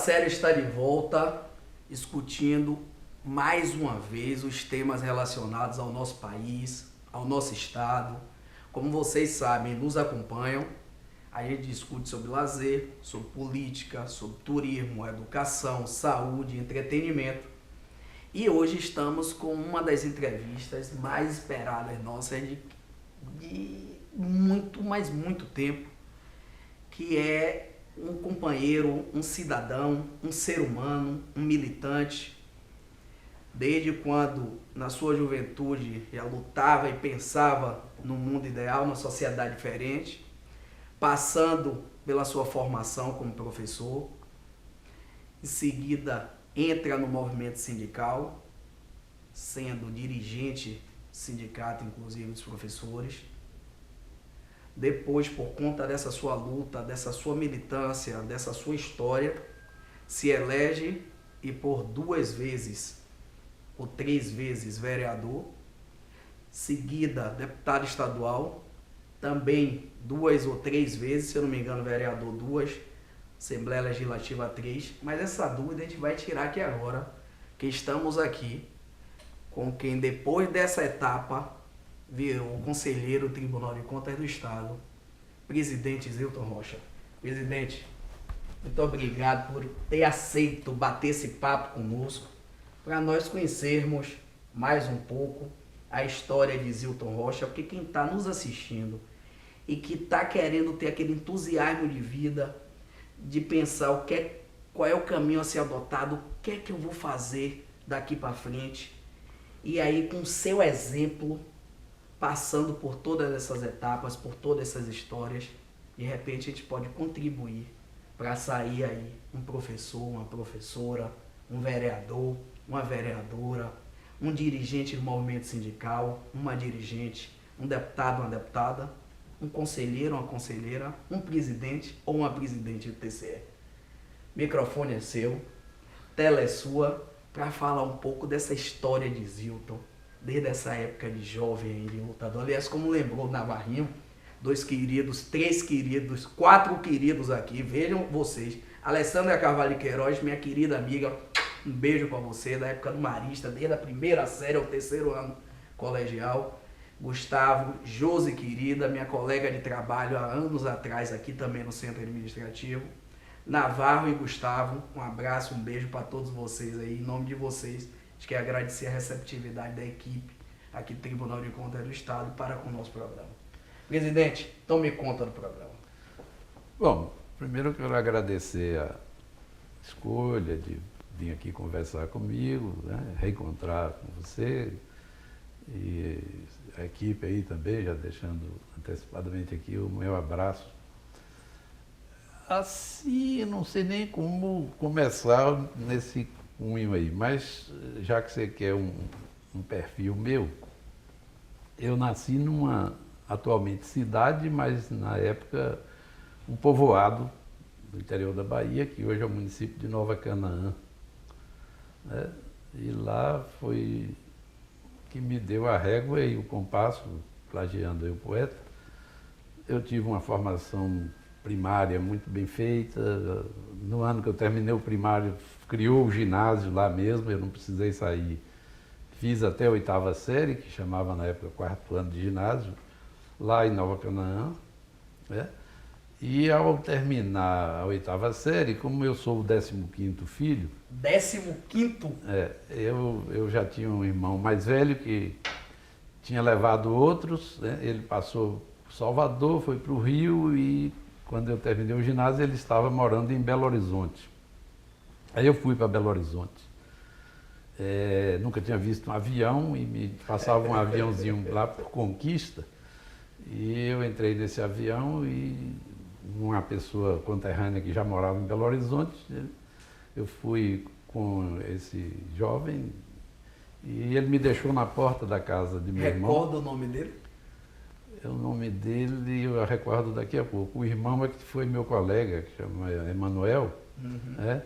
Série está de volta, discutindo mais uma vez os temas relacionados ao nosso país, ao nosso estado. Como vocês sabem, nos acompanham, a gente discute sobre lazer, sobre política, sobre turismo, educação, saúde, entretenimento. E hoje estamos com uma das entrevistas mais esperadas nossas de muito, mas muito tempo, que é um companheiro, um cidadão, um ser humano, um militante. Desde quando, na sua juventude, já lutava e pensava no mundo ideal, numa sociedade diferente, passando pela sua formação como professor, em seguida entra no movimento sindical, sendo dirigente sindicato, inclusive dos professores. Depois, por conta dessa sua luta, dessa sua militância, dessa sua história, se elege e por 2 vezes ou 3 vezes vereador, seguida deputado estadual, também 2 ou 3 vezes, se eu não me engano, vereador 2, Assembleia Legislativa 3, mas essa dúvida a gente vai tirar aqui agora, que estamos aqui com quem depois dessa etapa virou o conselheiro do Tribunal de Contas do Estado, presidente Zilton Rocha. Presidente, muito obrigado por ter aceito bater esse papo conosco, para nós conhecermos mais um pouco a história de Zilton Rocha, porque quem está nos assistindo e que está querendo ter aquele entusiasmo de vida, de pensar qual é o caminho a ser adotado, o que é que eu vou fazer daqui para frente, e aí com seu exemplo, passando por todas essas etapas, por todas essas histórias, de repente a gente pode contribuir para sair aí um professor, uma professora, um vereador, uma vereadora, um dirigente do movimento sindical, uma dirigente, um deputado, uma deputada, um conselheiro, uma conselheira, um presidente ou uma presidente do TCE. Microfone é seu, tela é sua, para falar um pouco dessa história de Zilton, desde essa época de jovem, de lutador. Aliás, como lembrou o Navarrinho, 2 queridos, 3 queridos, 4 queridos aqui, vejam vocês. Alessandra Carvalho Queiroz, minha querida amiga, um beijo para você, da época do Marista, desde a primeira série ao 3º ano colegial. Gustavo, Josi querida, minha colega de trabalho há anos atrás aqui também no Centro Administrativo. Navarro e Gustavo, um abraço, um beijo para todos vocês aí, em nome de vocês. A gente quer agradecer a receptividade da equipe aqui do Tribunal de Contas do Estado para com o nosso programa. Presidente, tome conta do programa. Bom, primeiro eu quero agradecer a escolha de vir aqui conversar comigo, né, reencontrar com você e a equipe aí também, já deixando antecipadamente aqui o meu abraço. Assim, eu não sei nem como começar nesse cunho aí, mas já que você quer um perfil meu, eu nasci numa, atualmente cidade, mas na época um povoado do interior da Bahia, que hoje é o município de Nova Canaã, né? E lá foi que me deu a régua e o compasso, plagiando aí o poeta. Eu tive uma formação primária muito bem feita. No ano que eu terminei o primário, criou o ginásio lá mesmo, eu não precisei sair. Fiz até a 8ª série, que chamava na época 4º ano de ginásio, lá em Nova Canaã, né? E ao terminar a 8ª série, como eu sou o 15º filho... 15º? Eu já tinha um irmão mais velho que tinha levado outros, né? Ele passou por Salvador, foi para o Rio e quando eu terminei o ginásio ele estava morando em Belo Horizonte. Aí eu fui para Belo Horizonte. Nunca tinha visto um avião e me passava um aviãozinho lá por Conquista e eu entrei nesse avião e uma pessoa conterrânea que já morava em Belo Horizonte, eu fui com esse jovem e ele me deixou na porta da casa de meu irmão. Recorda o nome dele? O nome dele eu recordo daqui a pouco. O irmão é que foi meu colega, que chama Emanuel, né?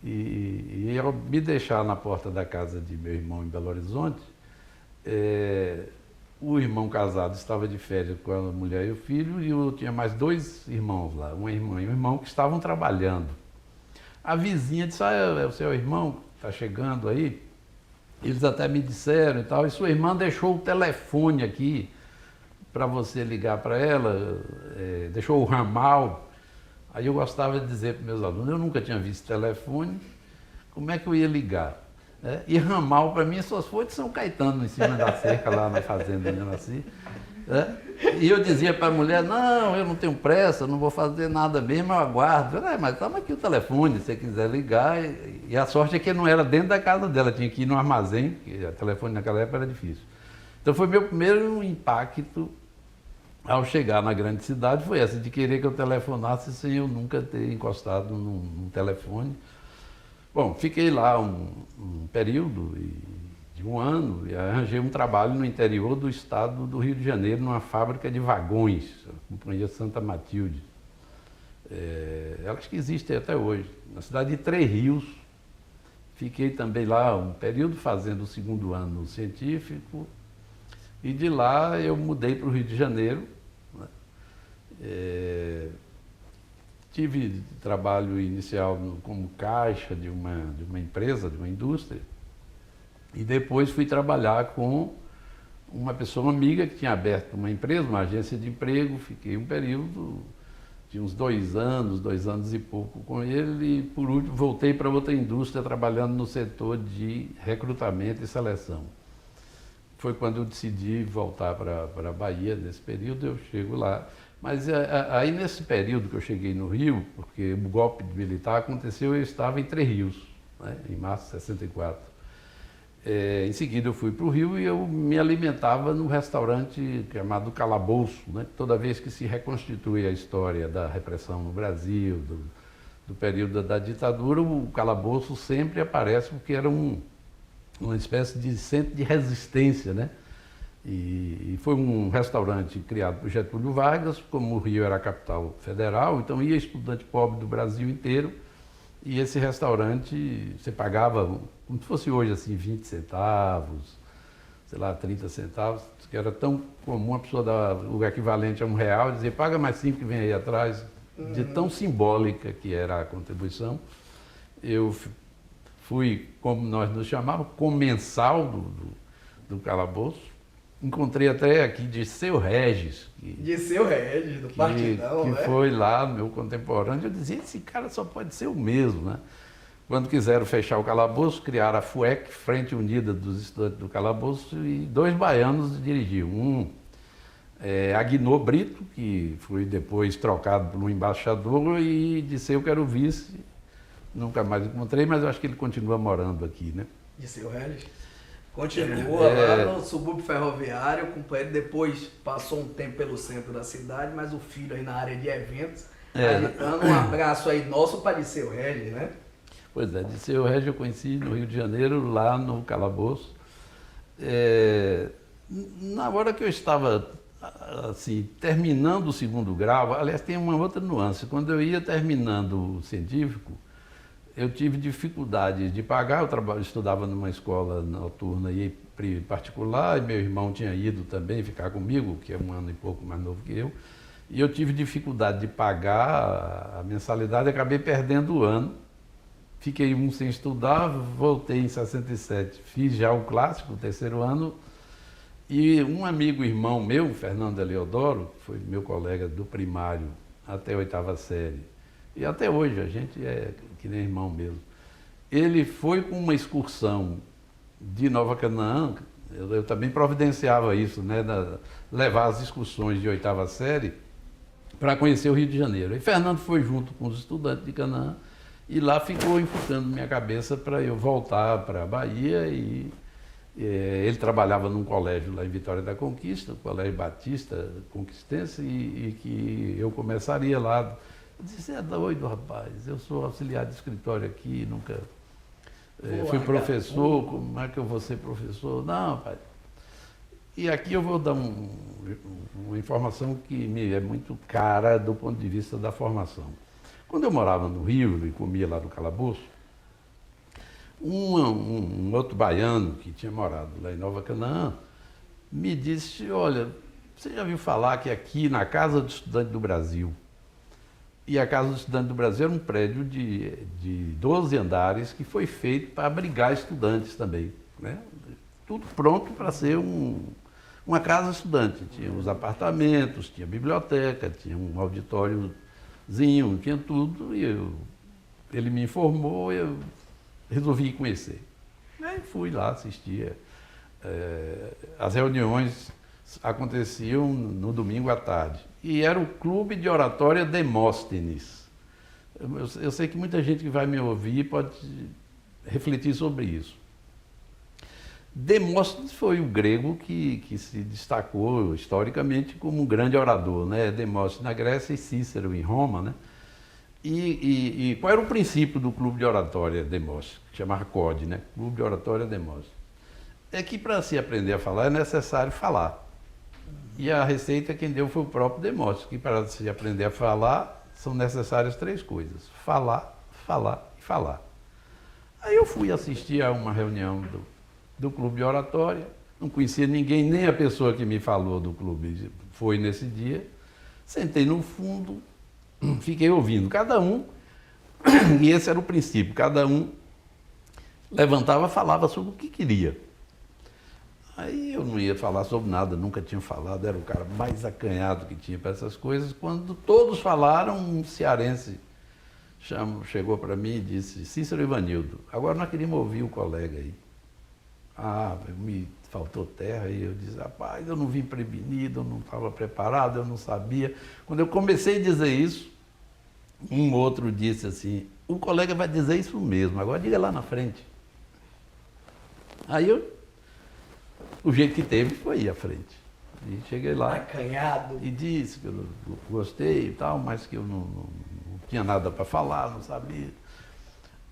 E ao me deixar na porta da casa de meu irmão em Belo Horizonte, o irmão casado estava de férias com a mulher e o filho, e eu tinha mais 2 irmãos lá, uma irmã e um irmão que estavam trabalhando. A vizinha disse, é o seu irmão, está chegando aí. Eles até me disseram e tal, e sua irmã deixou o telefone aqui para você ligar para ela, deixou o ramal. Aí eu gostava de dizer para meus alunos, eu nunca tinha visto telefone, como é que eu ia ligar? E ramal, para mim, só foi de São Caetano, em cima da cerca, lá na fazenda onde eu nasci. E eu dizia para a mulher, não, eu não tenho pressa, não vou fazer nada mesmo, eu aguardo. Mas toma aqui o telefone, se você quiser ligar. E a sorte é que não era dentro da casa dela, tinha que ir no armazém, porque o telefone naquela época era difícil. Então foi meu primeiro impacto ao chegar na grande cidade, foi essa, de querer que eu telefonasse sem eu nunca ter encostado num telefone. Bom, fiquei lá um período de um ano e arranjei um trabalho no interior do estado do Rio de Janeiro, numa fábrica de vagões, a Companhia Santa Matilde. Elas que existem até hoje, na cidade de Três Rios. Fiquei também lá um período fazendo o segundo ano científico e de lá eu mudei para o Rio de Janeiro. Tive trabalho inicial como caixa de uma empresa, de uma indústria, e depois fui trabalhar com uma pessoa amiga que tinha aberto uma empresa, uma agência de emprego. Fiquei um período de uns 2 anos e pouco com ele, e por último voltei para outra indústria trabalhando no setor de recrutamento e seleção. Foi quando eu decidi voltar para a Bahia. Nesse período eu chego lá. Mas aí nesse período que eu cheguei no Rio, porque o golpe militar aconteceu, eu estava em Três Rios, né, em março de 64. Em seguida eu fui para o Rio e eu me alimentava num restaurante chamado Calabouço, né? Toda vez que se reconstitui a história da repressão no Brasil, do período da ditadura, o Calabouço sempre aparece porque era uma espécie de centro de resistência, né? E foi um restaurante criado por Getúlio Vargas, como o Rio era a capital federal, então ia estudante pobre do Brasil inteiro, e esse restaurante você pagava, como se fosse hoje assim, 20 centavos, sei lá, 30 centavos, que era tão comum a pessoa dar o equivalente a R$1 e dizer, paga mais 5 que vem aí atrás, de tão simbólica que era a contribuição. Eu fui, como nós nos chamávamos, comensal do Calabouço. Encontrei até aqui Dirceu Regis. Dirceu Regis, do Partidão, que né? foi lá, meu contemporâneo. Eu dizia, esse cara só pode ser o mesmo, né? Quando quiseram fechar o Calabouço, criaram a FUEC, Frente Unida dos Estudantes do Calabouço, e 2 baianos dirigiam. Um, Aguinô Brito, que foi depois trocado por um embaixador, e Dirceu que era o vice. Nunca mais encontrei, mas eu acho que ele continua morando aqui, né? Dirceu Regis. Continua lá no subúrbio ferroviário, o companheiro depois passou um tempo pelo centro da cidade, mas o filho aí na área de eventos. Dando um abraço aí nosso para Dirceu Regis, né? Pois é, Dirceu Regis eu conheci no Rio de Janeiro, lá no Calabouço. Na hora que eu estava assim, terminando o segundo grau, aliás, tem uma outra nuance. Quando eu ia terminando o científico, eu tive dificuldade de pagar. Eu estudava numa escola noturna e particular, e meu irmão tinha ido também ficar comigo, que é 1 ano e pouco mais novo que eu, e eu tive dificuldade de pagar a mensalidade, acabei perdendo o ano. Fiquei sem estudar, voltei em 67, fiz já o clássico, o 3º ano, e um amigo, irmão meu, Fernando Eleodoro, que foi meu colega do primário até a 8ª série, e até hoje a gente é que nem irmão mesmo. Ele foi com uma excursão de Nova Canaã, eu também providenciava isso, né, levar as excursões de 8ª série para conhecer o Rio de Janeiro. E Fernando foi junto com os estudantes de Canaã e lá ficou enfucando minha cabeça para eu voltar para a Bahia. E ele trabalhava num colégio lá em Vitória da Conquista, o Colégio Batista Conquistense, e que eu começaria lá. Eu disse, você é doido, rapaz, eu sou auxiliar de escritório aqui, nunca fui professor, como é que eu vou ser professor? Não, rapaz. E aqui eu vou dar uma informação que me é muito cara do ponto de vista da formação. Quando eu morava no Rio e comia lá no Calabouço, um outro baiano que tinha morado lá em Nova Canaã me disse, olha, você já viu falar que aqui na Casa do Estudante do Brasil E a Casa do Estudante do Brasil era um prédio de 12 andares que foi feito para abrigar estudantes também, né? Tudo pronto para ser uma casa estudante. Tinha os apartamentos, tinha biblioteca, tinha um auditóriozinho, tinha tudo. E ele me informou, eu resolvi conhecer. Aí fui lá, assistia. As reuniões aconteciam no domingo à tarde. E era o Clube de Oratória Demóstenes. Eu sei que muita gente que vai me ouvir pode refletir sobre isso. Demóstenes foi o grego que se destacou historicamente como um grande orador, né? Demóstenes na Grécia e Cícero em Roma, né? E qual era o princípio do Clube de Oratória Demóstenes? Que chamava CODE, né? Clube de Oratória Demóstenes. É que para se aprender a falar é necessário falar. E a receita quem deu foi o próprio Demóstenes, que para se aprender a falar são necessárias 3 coisas: falar, falar e falar. Aí eu fui assistir a uma reunião do Clube de Oratória, não conhecia ninguém, nem a pessoa que me falou do clube foi nesse dia. Sentei no fundo, fiquei ouvindo cada um, e esse era o princípio, cada um levantava, falava sobre o que queria. Aí eu não ia falar sobre nada, nunca tinha falado, era o cara mais acanhado que tinha para essas coisas. Quando todos falaram, um cearense chegou para mim e disse: Cícero Ivanildo, agora nós queríamos ouvir o colega aí. Me faltou terra e eu disse: rapaz, eu não vim prevenido, eu não estava preparado, eu não sabia. Quando eu comecei a dizer isso, um outro disse assim: o colega vai dizer isso mesmo, agora diga lá na frente. Aí o jeito que teve foi ir à frente. E cheguei lá Acanhado. E disse que eu gostei e tal, mas que eu não tinha nada para falar, não sabia.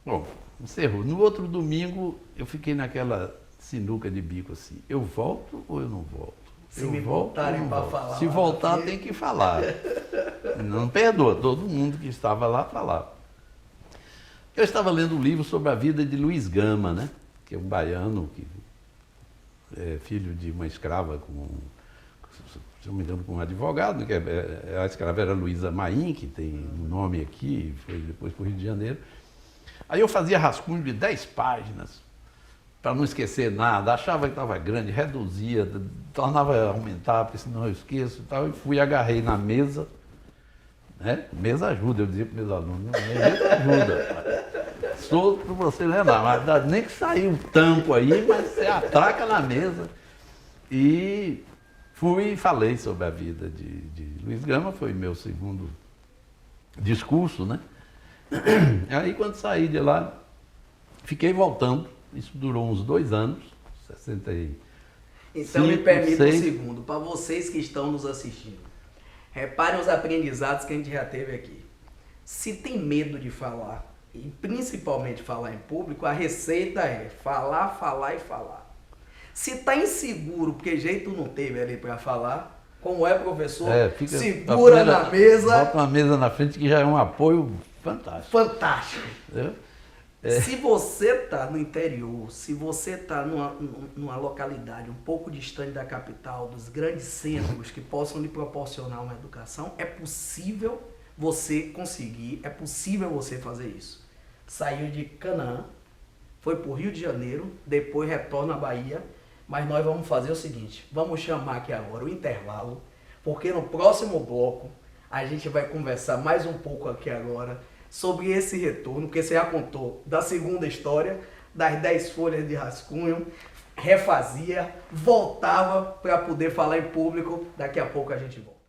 Bom, encerrou. No outro domingo eu fiquei naquela sinuca de bico assim: eu volto ou eu não volto? Se me voltarem para falar. Se voltar, tem que falar. Não perdoa, todo mundo que estava lá falava. Eu estava lendo um livro sobre a vida de Luiz Gama, né? Que é um baiano que é filho de uma escrava se não me engano, com um advogado, que a escrava era Luísa Maim, que tem um nome aqui, foi depois para o Rio de Janeiro. Aí eu fazia rascunho de 10 páginas, para não esquecer nada, achava que estava grande, reduzia, tornava aumentar, porque senão eu esqueço e tal, e fui, agarrei na mesa, né? Mesa ajuda, eu dizia para os meus alunos, mesa ajuda. Solto para você lembrar, mas nem que saiu o tampo aí, mas você atraca na mesa. E fui e falei sobre a vida de Luiz Gama, foi meu segundo discurso, né? Aí quando saí de lá, fiquei voltando, isso durou uns 2 anos, 65, Então me permita 6. um segundo, para vocês que estão nos assistindo, reparem os aprendizados que a gente já teve aqui. Se tem medo de falar, e principalmente falar em público, a receita é falar, falar e falar. Se está inseguro, porque jeito não teve ali para falar, como é, professor? Segura na mesa. Bota uma mesa na frente que já é um apoio fantástico. Fantástico. Se você está no interior, se você está numa localidade um pouco distante da capital, dos grandes centros que possam lhe proporcionar uma educação, é possível você conseguir, é possível você fazer isso. Saiu de Canaã, foi para o Rio de Janeiro, depois retorna à Bahia, mas nós vamos fazer o seguinte, vamos chamar aqui agora o intervalo, porque no próximo bloco a gente vai conversar mais um pouco aqui agora sobre esse retorno, porque você já contou da segunda história, das 10 folhas de rascunho, refazia, voltava para poder falar em público, daqui a pouco a gente volta.